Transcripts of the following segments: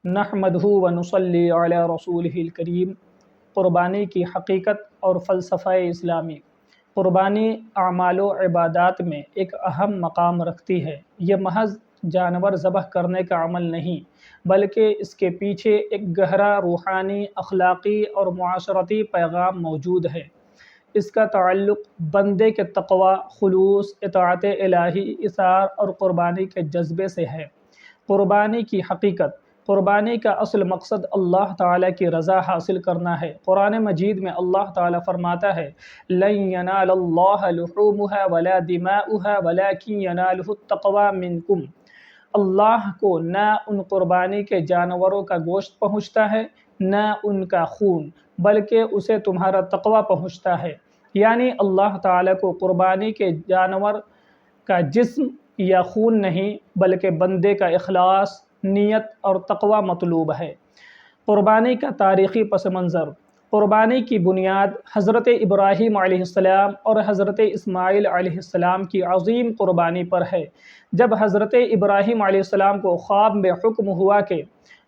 نحمدہ ونصلی علی رسولہ الکریم۔ قربانی کی حقیقت اور فلسفہ اسلامی۔ قربانی اعمال و عبادات میں ایک اہم مقام رکھتی ہے۔ یہ محض جانور ذبح کرنے کا عمل نہیں، بلکہ اس کے پیچھے ایک گہرا روحانی، اخلاقی اور معاشرتی پیغام موجود ہے۔ اس کا تعلق بندے کے تقویٰ، خلوص، اطاعت الہی، ایثار اور قربانی کے جذبے سے ہے۔ قربانی کی حقیقت۔ قربانی کا اصل مقصد اللہ تعالیٰ کی رضا حاصل کرنا ہے۔ قرآن مجید میں اللہ تعالیٰ فرماتا ہے لَن يَنَالَ اللَّهَ لُحُومُهَا وَلَا دِمَاؤُهَا وَلَكِن يَنَالُهُ التَّقْوَىٰ مِنكُمْ۔ اللہ کو نہ ان قربانی کے جانوروں کا گوشت پہنچتا ہے، نہ ان کا خون، بلکہ اسے تمہارا تقویٰ پہنچتا ہے۔ یعنی اللہ تعالیٰ کو قربانی کے جانور کا جسم یا خون نہیں، بلکہ بندے کا اخلاص، نیت اور تقویٰ مطلوب ہے۔ قربانی کا تاریخی پس منظر۔ قربانی کی بنیاد حضرت ابراہیم علیہ السلام اور حضرت اسماعیل علیہ السلام کی عظیم قربانی پر ہے۔ جب حضرت ابراہیم علیہ السلام کو خواب میں حکم ہوا کہ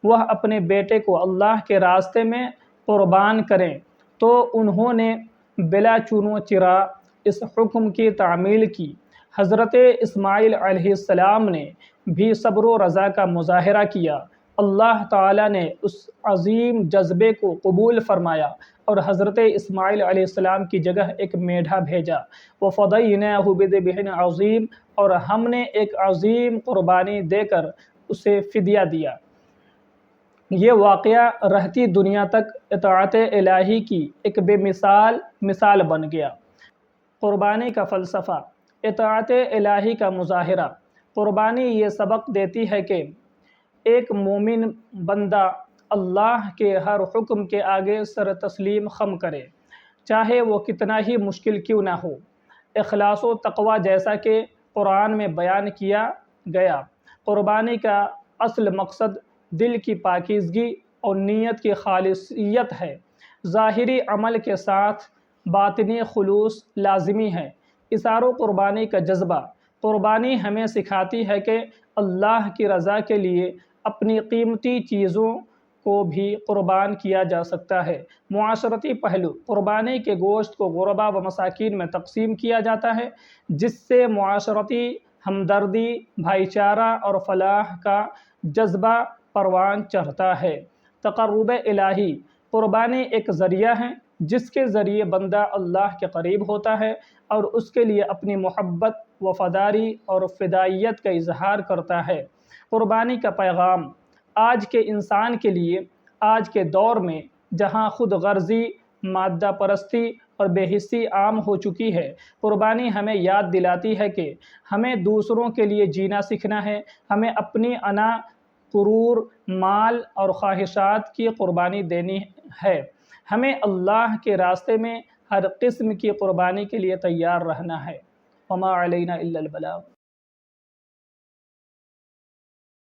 وہ اپنے بیٹے کو اللہ کے راستے میں قربان کریں، تو انہوں نے بلا چون و چرا اس حکم کی تعمیل کی۔ حضرت اسماعیل علیہ السلام نے بھی صبر و رضا کا مظاہرہ کیا۔ اللہ تعالیٰ نے اس عظیم جذبے کو قبول فرمایا اور حضرت اسماعیل علیہ السلام کی جگہ ایک میڈھا بھیجا۔ وَفَدَيْنَاهُ بِذِبْحٍ عَظِيمٍ، اور ہم نے ایک عظیم قربانی دے کر اسے فدیہ دیا۔ یہ واقعہ رہتی دنیا تک اطاعت الہی کی ایک بے مثال بن گیا۔ قربانی کا فلسفہ۔ اطاعت الہی کا مظاہرہ۔ قربانی یہ سبق دیتی ہے کہ ایک مومن بندہ اللہ کے ہر حکم کے آگے سر تسلیم خم کرے، چاہے وہ کتنا ہی مشکل کیوں نہ ہو۔ اخلاص و تقویٰ جیسا کہ قرآن میں بیان کیا گیا۔ قربانی کا اصل مقصد دل کی پاکیزگی اور نیت کی خالصیت ہے۔ ظاہری عمل کے ساتھ باطنی خلوص لازمی ہے۔ ایثار و قربانی کا جذبہ۔ قربانی ہمیں سکھاتی ہے کہ اللہ کی رضا کے لیے اپنی قیمتی چیزوں کو بھی قربان کیا جا سکتا ہے۔ معاشرتی پہلو۔ قربانی کے گوشت کو غربا و مساکین میں تقسیم کیا جاتا ہے، جس سے معاشرتی ہمدردی، بھائی چارہ اور فلاح کا جذبہ پروان چڑھتا ہے۔ تقرب الہی۔ قربانی ایک ذریعہ ہے جس کے ذریعے بندہ اللہ کے قریب ہوتا ہے اور اس کے لیے اپنی محبت، وفاداری اور فدائیت کا اظہار کرتا ہے۔ قربانی کا پیغام۔ آج کے انسان کے لیے، آج کے دور میں جہاں خود غرضی، مادہ پرستی اور بے حسی عام ہو چکی ہے، قربانی ہمیں یاد دلاتی ہے کہ ہمیں دوسروں کے لیے جینا سیکھنا ہے۔ ہمیں اپنی انا، غرور، مال اور خواہشات کی قربانی دینی ہے۔ ہمیں اللہ کے راستے میں ہر قسم کی قربانی کے لیے تیار رہنا ہے۔ وما علینا الا البلاغ۔